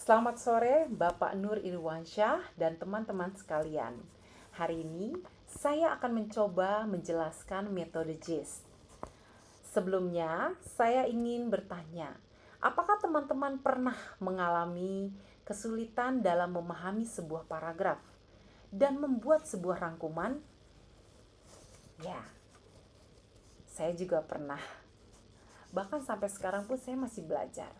Selamat sore Bapak Nur Irwansyah dan teman-teman sekalian. Hari ini saya akan mencoba menjelaskan metode JIS. Sebelumnya saya ingin bertanya, apakah teman-teman pernah mengalami kesulitan dalam memahami sebuah paragraf dan membuat sebuah rangkuman? Ya, saya juga pernah. Bahkan sampai sekarang pun saya masih belajar.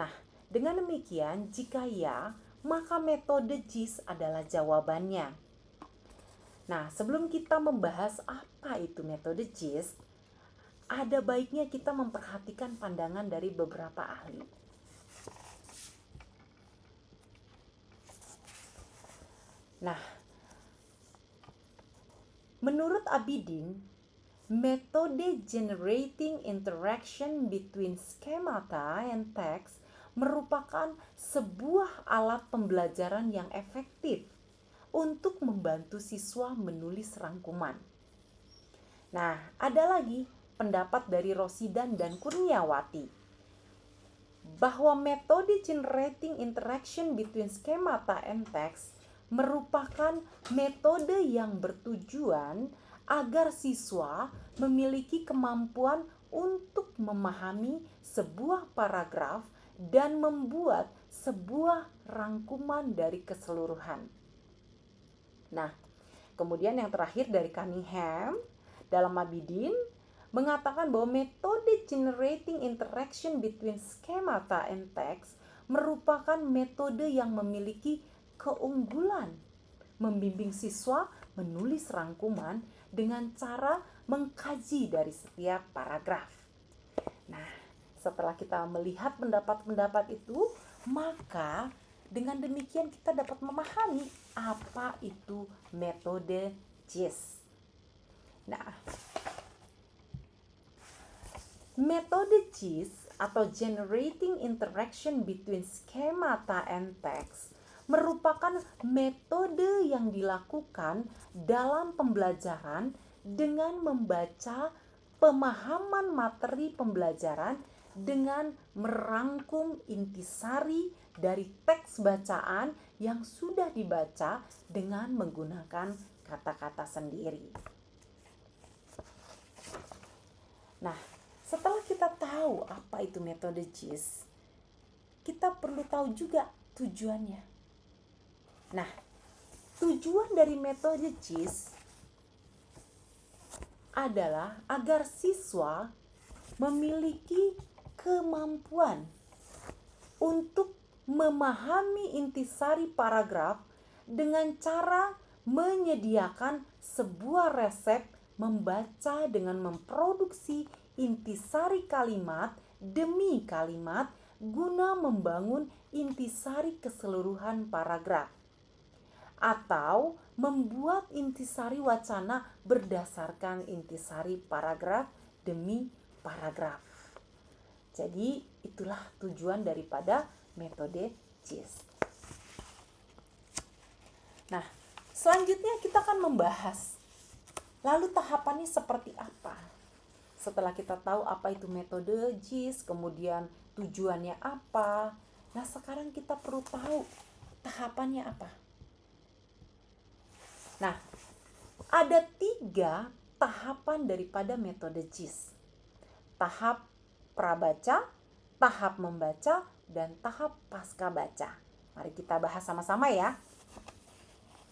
Nah, dengan demikian, jika ya, maka metode JIS adalah jawabannya. Nah, sebelum kita membahas apa itu metode JIS, ada baiknya kita memperhatikan pandangan dari beberapa ahli. Nah, menurut Abidin, metode generating interaction between schemata and text merupakan sebuah alat pembelajaran yang efektif untuk membantu siswa menulis rangkuman. Nah, ada lagi pendapat dari Rosidan dan Kurniawati bahwa metode generating interaction between schemata and text merupakan metode yang bertujuan agar siswa memiliki kemampuan untuk memahami sebuah paragraf dan membuat sebuah rangkuman dari keseluruhan. Nah, kemudian yang terakhir dari Cunningham dalam Abidin mengatakan bahwa metode generating interaction between schemata and text merupakan metode yang memiliki keunggulan membimbing siswa menulis rangkuman dengan cara mengkaji dari setiap paragraf. Nah, setelah kita melihat pendapat-pendapat itu, maka dengan demikian kita dapat memahami apa itu metode JIS. Nah, metode JIS atau Generating Interaction Between Schemata and Text merupakan metode yang dilakukan dalam pembelajaran dengan membaca pemahaman materi pembelajaran dengan merangkum intisari dari teks bacaan yang sudah dibaca dengan menggunakan kata-kata sendiri. Nah, setelah kita tahu apa itu metode JIS, kita perlu tahu juga tujuannya. Nah, tujuan dari metode JIS adalah agar siswa memiliki kemampuan untuk memahami intisari paragraf dengan cara menyediakan sebuah resep membaca dengan memproduksi intisari kalimat demi kalimat guna membangun intisari keseluruhan paragraf atau membuat intisari wacana berdasarkan intisari paragraf demi paragraf. Jadi itulah tujuan daripada metode JIS. Nah, selanjutnya kita akan membahas lalu tahapannya seperti apa. Setelah kita tahu apa itu metode JIS, kemudian tujuannya apa. Nah, sekarang kita perlu tahu tahapannya apa. Nah, ada 3 tahapan daripada metode JIS. Tahap prabaca, tahap membaca, dan tahap pasca baca. Mari kita bahas sama-sama ya.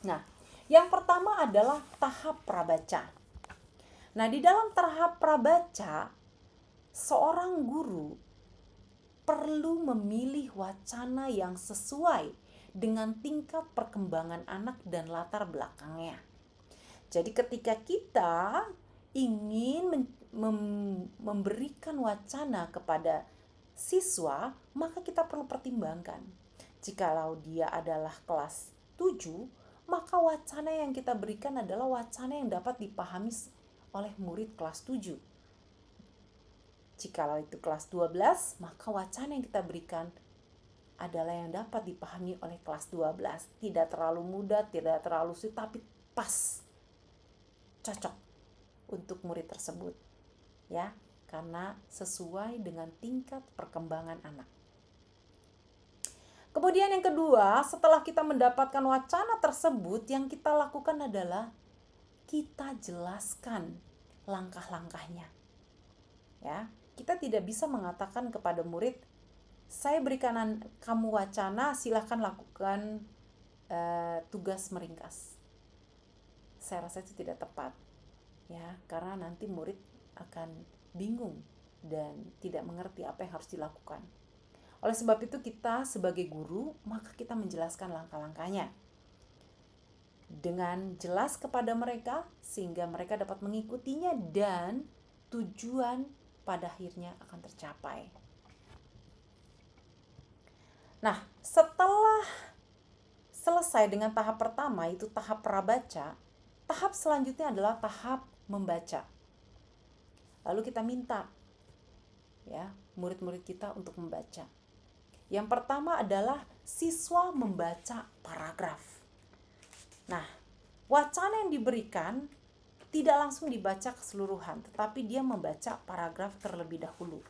Nah, yang pertama adalah tahap prabaca. Nah, di dalam tahap prabaca, seorang guru perlu memilih wacana yang sesuai dengan tingkat perkembangan anak dan latar belakangnya. Jadi ketika kita ingin memberikan wacana kepada siswa, maka kita perlu pertimbangkan. Jikalau dia adalah kelas 7, maka wacana yang kita berikan adalah wacana yang dapat dipahami oleh murid kelas 7. Jikalau itu kelas 12, maka wacana yang kita berikan adalah yang dapat dipahami oleh kelas 12. Tidak terlalu mudah, tidak terlalu sulit, tapi pas, cocok untuk murid tersebut. Ya, karena sesuai dengan tingkat perkembangan anak. Kemudian yang kedua, setelah kita mendapatkan wacana tersebut, yang kita lakukan adalah kita jelaskan langkah-langkahnya. Ya, kita tidak bisa mengatakan kepada murid, saya berikan kamu wacana, silahkan lakukan tugas meringkas. Saya rasa itu tidak tepat, ya, karena nanti murid akan bingung dan tidak mengerti apa yang harus dilakukan. Oleh sebab itu kita sebagai guru, maka kita menjelaskan langkah-langkahnya dengan jelas kepada mereka sehingga mereka dapat mengikutinya dan tujuan pada akhirnya akan tercapai. Nah, setelah selesai dengan tahap pertama, itu tahap prabaca, tahap selanjutnya adalah tahap membaca. Lalu kita minta ya murid-murid kita untuk membaca. Yang pertama adalah siswa membaca paragraf. Nah, wacana yang diberikan tidak langsung dibaca keseluruhan, tetapi dia membaca paragraf terlebih dahulu.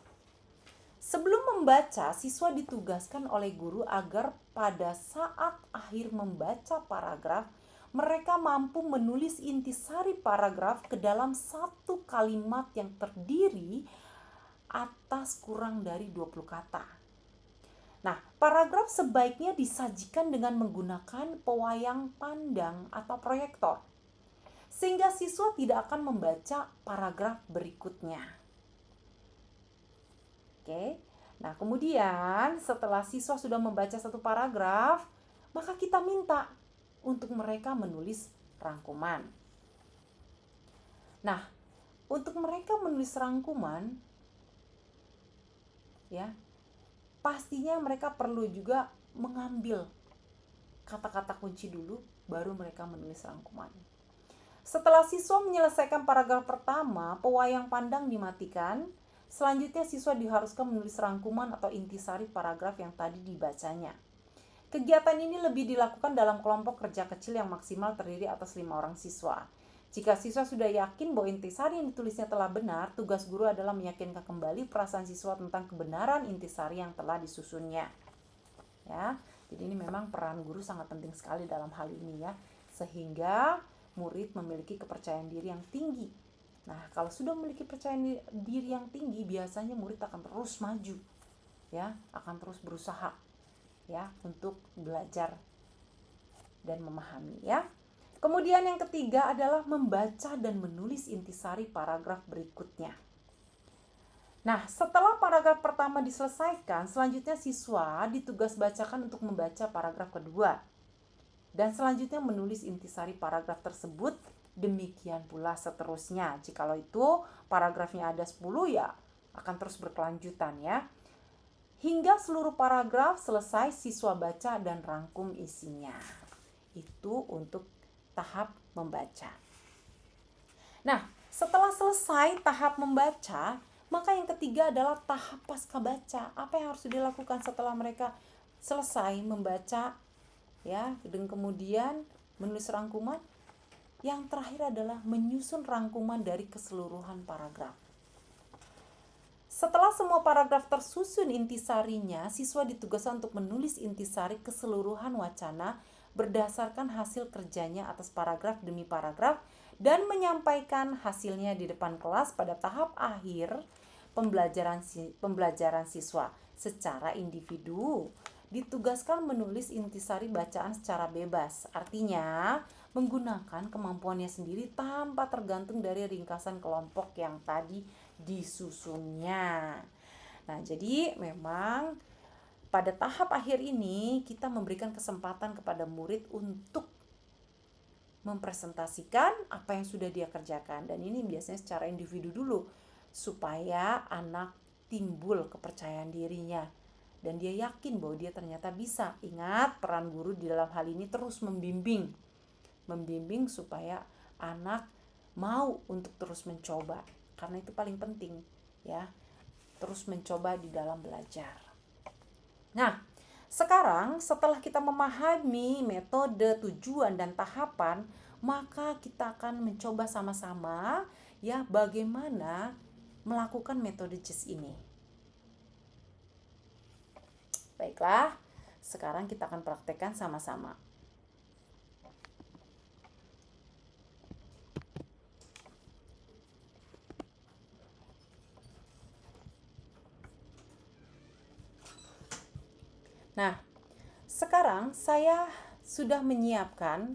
Sebelum membaca, siswa ditugaskan oleh guru agar pada saat akhir membaca paragraf, mereka mampu menulis intisari paragraf ke dalam satu kalimat yang terdiri atas kurang dari 20 kata. Nah, paragraf sebaiknya disajikan dengan menggunakan pewayang pandang atau proyektor, sehingga siswa tidak akan membaca paragraf berikutnya. Oke, nah kemudian setelah siswa sudah membaca satu paragraf, maka kita minta untuk mereka menulis rangkuman. Nah, untuk mereka menulis rangkuman, ya, pastinya mereka perlu juga mengambil kata-kata kunci dulu, baru mereka menulis rangkuman. Setelah siswa menyelesaikan paragraf pertama, pewayang pandang dimatikan. Selanjutnya siswa diharuskan menulis rangkuman atau intisari paragraf yang tadi dibacanya. Kegiatan ini lebih dilakukan dalam kelompok kerja kecil yang maksimal terdiri atas 5 orang siswa. Jika siswa sudah yakin bahwa intisari yang ditulisnya telah benar, tugas guru adalah meyakinkan kembali perasaan siswa tentang kebenaran intisari yang telah disusunnya. Ya, jadi ini memang peran guru sangat penting sekali dalam hal ini ya, sehingga murid memiliki kepercayaan diri yang tinggi. Nah, kalau sudah memiliki kepercayaan diri yang tinggi, biasanya murid akan terus maju, ya, akan terus berusaha, ya, untuk belajar dan memahami, ya. Kemudian yang ketiga adalah membaca dan menulis intisari paragraf berikutnya. Nah, setelah paragraf pertama diselesaikan, selanjutnya siswa ditugas bacakan untuk membaca paragraf kedua. Dan selanjutnya menulis intisari paragraf tersebut, demikian pula seterusnya. Jikalau itu paragrafnya ada 10 ya akan terus berkelanjutan ya. Hingga seluruh paragraf selesai siswa baca dan rangkum isinya. Itu untuk tahap membaca. Nah, setelah selesai tahap membaca, maka yang ketiga adalah tahap pasca baca. Apa yang harus dilakukan setelah mereka selesai membaca, ya, dan kemudian menulis rangkuman? Yang terakhir adalah menyusun rangkuman dari keseluruhan paragraf. Setelah semua paragraf tersusun intisarinya, siswa ditugaskan untuk menulis intisari keseluruhan wacana berdasarkan hasil kerjanya atas paragraf demi paragraf dan menyampaikan hasilnya di depan kelas pada tahap akhir pembelajaran siswa. Secara individu ditugaskan menulis intisari bacaan secara bebas, artinya menggunakan kemampuannya sendiri tanpa tergantung dari ringkasan kelompok yang tadi disusunnya. Nah, jadi memang pada tahap akhir ini kita memberikan kesempatan kepada murid untuk mempresentasikan apa yang sudah dia kerjakan, dan ini biasanya secara individu dulu supaya anak timbul kepercayaan dirinya dan dia yakin bahwa dia ternyata bisa. Ingat, peran guru di dalam hal ini terus membimbing supaya anak mau untuk terus mencoba, karena itu paling penting ya, terus mencoba di dalam belajar. Nah, sekarang setelah kita memahami metode, tujuan, dan tahapan, maka kita akan mencoba sama-sama ya bagaimana melakukan metode JIS ini. Baiklah, Sekarang kita akan praktekkan sama-sama. Nah, sekarang saya sudah menyiapkan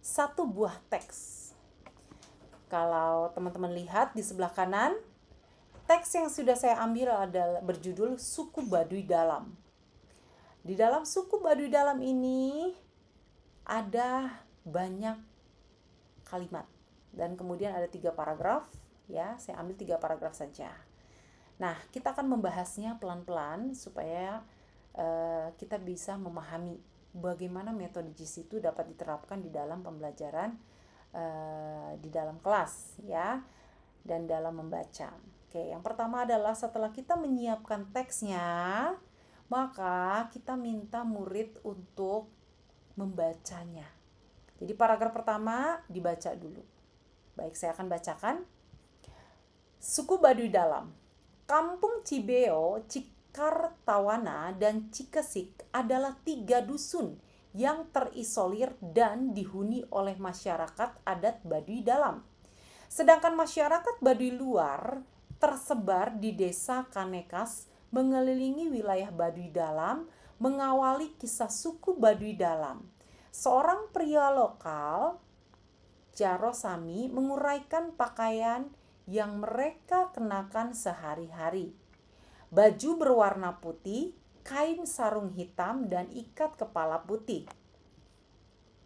satu buah teks. Kalau teman-teman lihat di sebelah kanan, teks yang sudah saya ambil adalah berjudul Suku Baduy Dalam. Di dalam suku Baduy Dalam ini ada banyak kalimat dan kemudian ada 3 paragraf, ya. Saya ambil 3 paragraf saja. Nah, kita akan membahasnya pelan-pelan supaya kita bisa memahami bagaimana metode JIS itu dapat diterapkan di dalam pembelajaran di dalam kelas, ya, dan dalam membaca. Oke, yang pertama adalah setelah kita menyiapkan teksnya, maka kita minta murid untuk membacanya. Jadi paragraf pertama dibaca dulu. Baik, saya akan bacakan. Suku Baduy Dalam. Kampung Cibeo, Cikartawana, dan Cikesik adalah 3 dusun yang terisolir dan dihuni oleh masyarakat adat Baduy Dalam. Sedangkan masyarakat Baduy luar tersebar di desa Kanekas, mengelilingi wilayah Baduy Dalam, mengawali kisah suku Baduy Dalam. Seorang pria lokal, Jaro Sami, menguraikan pakaian yang mereka kenakan sehari-hari. Baju berwarna putih, kain sarung hitam, dan ikat kepala putih.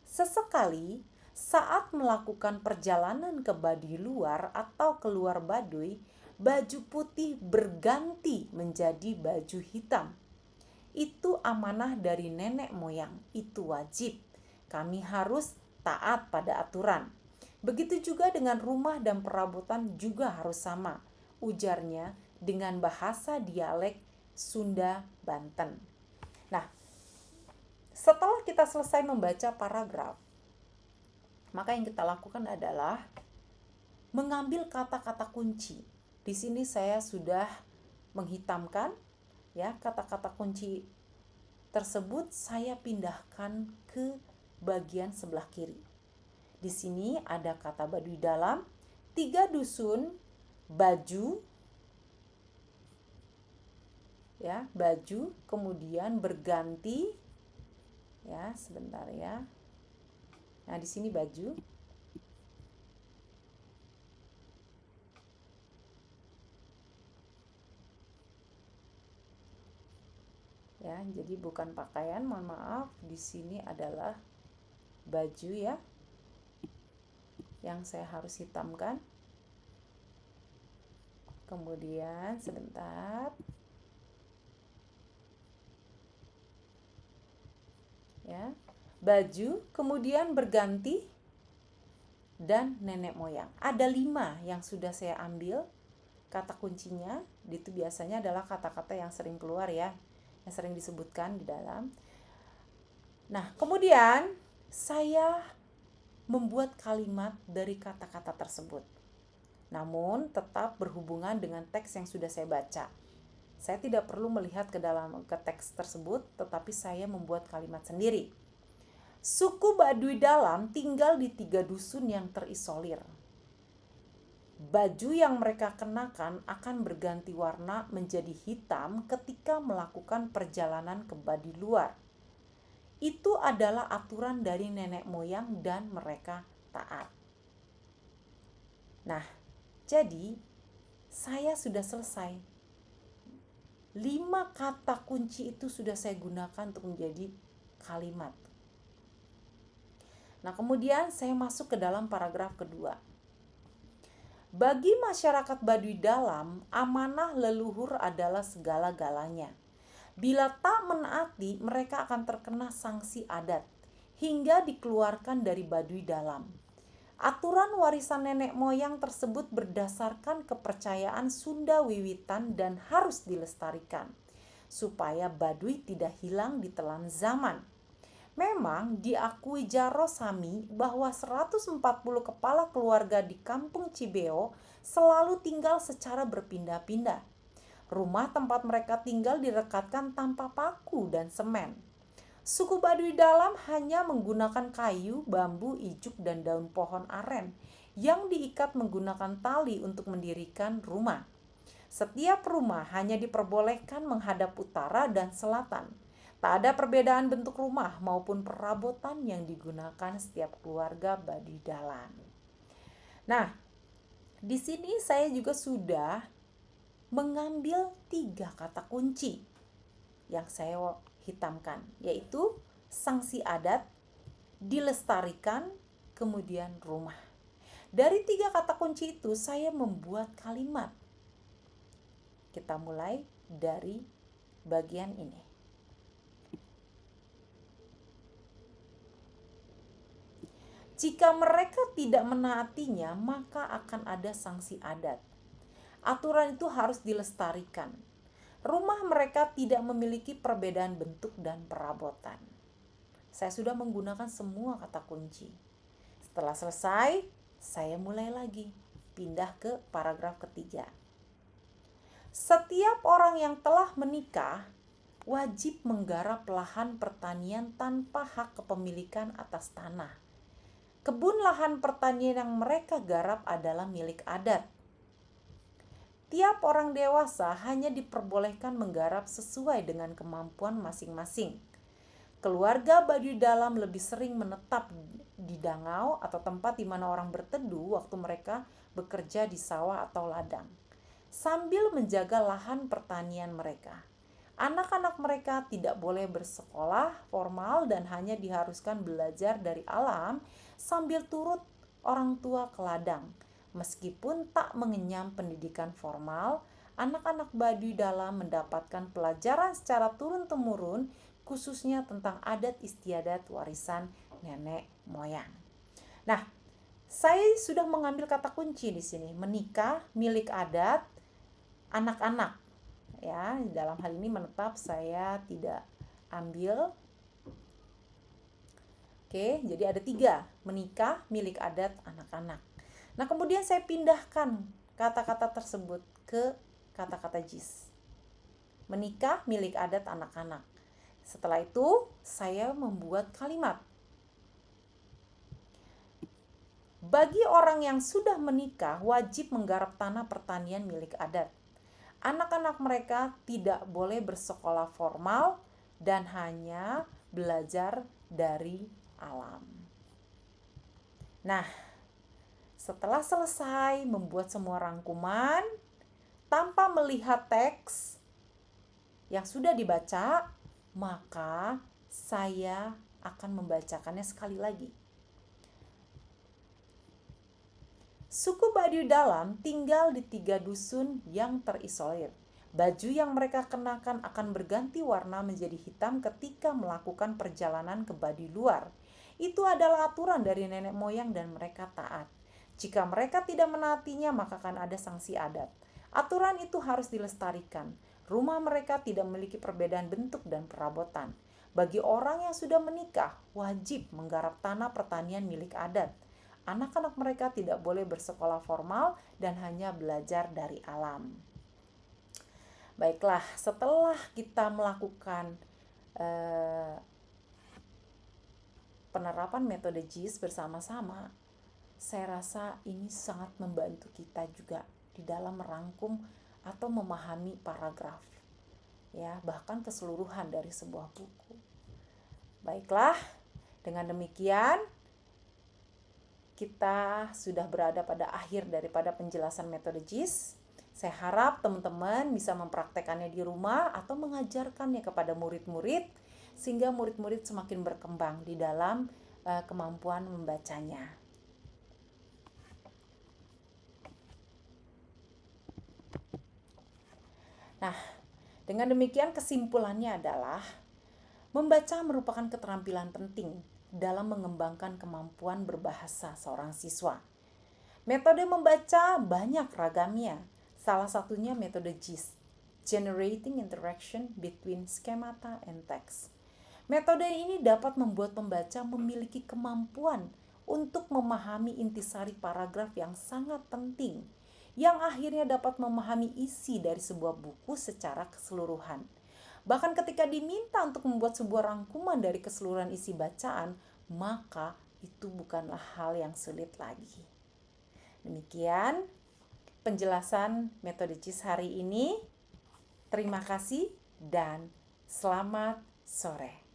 Sesekali, saat melakukan perjalanan ke Baduy luar atau keluar Baduy, baju putih berganti menjadi baju hitam. Itu amanah dari nenek moyang, itu wajib. Kami harus taat pada aturan. Begitu juga dengan rumah dan perabotan juga harus sama, ujarnya dengan bahasa dialek Sunda Banten. Nah, setelah kita selesai membaca paragraf, maka yang kita lakukan adalah mengambil kata-kata kunci. Di sini saya sudah menghitamkan, ya, kata-kata kunci tersebut saya pindahkan ke bagian sebelah kiri. Di sini ada kata Baduy Dalam, 3 dusun, baju, ya, baju, kemudian berganti, ya, sebentar ya. Nah, di sini baju. Ya, jadi bukan pakaian, mohon maaf. Di sini adalah baju, ya, yang saya harus hitamkan. Kemudian sebentar, ya, baju, kemudian berganti, dan nenek moyang. Ada 5 yang sudah saya ambil kata kuncinya. Itu biasanya adalah kata-kata yang sering keluar, ya, yang sering disebutkan di dalam. Nah, kemudian saya membuat kalimat dari kata-kata tersebut, namun tetap berhubungan dengan teks yang sudah saya baca. Saya tidak perlu melihat ke teks tersebut, tetapi saya membuat kalimat sendiri. Suku Baduy Dalam tinggal di 3 dusun yang terisolir. Baju yang mereka kenakan akan berganti warna menjadi hitam ketika melakukan perjalanan ke Baduy luar. Itu adalah aturan dari nenek moyang dan mereka taat. Nah, jadi saya sudah selesai. 5 kata kunci itu sudah saya gunakan untuk menjadi kalimat. Nah, kemudian saya masuk ke dalam paragraf kedua. Bagi masyarakat Baduy Dalam, amanah leluhur adalah segala-galanya. Bila tak menaati, mereka akan terkena sanksi adat hingga dikeluarkan dari Baduy Dalam. Aturan warisan nenek moyang tersebut berdasarkan kepercayaan Sunda wiwitan dan harus dilestarikan supaya Baduy tidak hilang di telan zaman. Memang diakui Jaro Sami bahwa 140 kepala keluarga di kampung Cibeo selalu tinggal secara berpindah-pindah. Rumah tempat mereka tinggal direkatkan tanpa paku dan semen. Suku Baduy Dalam hanya menggunakan kayu, bambu, ijuk, dan daun pohon aren yang diikat menggunakan tali untuk mendirikan rumah. Setiap rumah hanya diperbolehkan menghadap utara dan selatan. Tak ada perbedaan bentuk rumah maupun perabotan yang digunakan setiap keluarga Baduy Dalam. Nah, di sini saya juga sudah mengambil 3 kata kunci yang saya hitamkan, yaitu sanksi adat, dilestarikan, kemudian rumah. Dari 3 kata kunci itu saya membuat kalimat. Kita mulai dari bagian ini. Jika mereka tidak menaatinya, maka akan ada sanksi adat. Aturan itu harus dilestarikan. Rumah mereka tidak memiliki perbedaan bentuk dan perabotan. Saya sudah menggunakan semua kata kunci. Setelah selesai, saya mulai lagi. Pindah ke paragraf ketiga. Setiap orang yang telah menikah wajib menggarap lahan pertanian tanpa hak kepemilikan atas tanah. Kebun lahan pertanian yang mereka garap adalah milik adat. Tiap orang dewasa hanya diperbolehkan menggarap sesuai dengan kemampuan masing-masing. Keluarga Baduy Dalam lebih sering menetap di dangau atau tempat di mana orang berteduh waktu mereka bekerja di sawah atau ladang, sambil menjaga lahan pertanian mereka. Anak-anak mereka tidak boleh bersekolah formal dan hanya diharuskan belajar dari alam sambil turut orang tua ke ladang. Meskipun tak mengenyam pendidikan formal, anak-anak Baduy Dalam mendapatkan pelajaran secara turun-temurun, khususnya tentang adat istiadat warisan nenek moyang. Nah, saya sudah mengambil kata kunci di sini, menikah, milik adat, anak-anak. Ya, dalam hal ini menetap saya tidak ambil. Oke, jadi ada 3, menikah, milik adat, anak-anak. Nah, kemudian saya pindahkan kata-kata tersebut ke kata-kata JIS. Menikah, milik adat, anak-anak. Setelah itu, saya membuat kalimat. Bagi orang yang sudah menikah, wajib menggarap tanah pertanian milik adat. Anak-anak mereka tidak boleh bersekolah formal dan hanya belajar dari alam. Nah, setelah selesai membuat semua rangkuman tanpa melihat teks yang sudah dibaca, maka saya akan membacakannya sekali lagi. Suku Baduy Dalam tinggal di 3 dusun yang terisolir. Baju yang mereka kenakan akan berganti warna menjadi hitam ketika melakukan perjalanan ke Baduy luar. Itu adalah aturan dari nenek moyang dan mereka taat. Jika mereka tidak menaatinya, maka akan ada sanksi adat. Aturan itu harus dilestarikan. Rumah mereka tidak memiliki perbedaan bentuk dan perabotan. Bagi orang yang sudah menikah, wajib menggarap tanah pertanian milik adat. Anak-anak mereka tidak boleh bersekolah formal dan hanya belajar dari alam. Baiklah, setelah kita melakukan penerapan metode JIS bersama-sama, saya rasa ini sangat membantu kita juga di dalam merangkum atau memahami paragraf, ya, bahkan keseluruhan dari sebuah buku. Baiklah, dengan demikian kita sudah berada pada akhir daripada penjelasan metode JIS. Saya harap teman-teman bisa mempraktekannya di rumah atau mengajarkannya kepada murid-murid sehingga murid-murid semakin berkembang di dalam kemampuan membacanya. Nah, dengan demikian kesimpulannya adalah membaca merupakan keterampilan penting dalam mengembangkan kemampuan berbahasa seorang siswa. Metode membaca banyak ragamnya. Salah satunya metode JIS, Generating Interaction Between Schemata and Text. Metode ini dapat membuat pembaca memiliki kemampuan untuk memahami intisari paragraf yang sangat penting, yang akhirnya dapat memahami isi dari sebuah buku secara keseluruhan. Bahkan ketika diminta untuk membuat sebuah rangkuman dari keseluruhan isi bacaan, maka itu bukanlah hal yang sulit lagi. Demikian penjelasan metode JIS hari ini. Terima kasih dan selamat sore.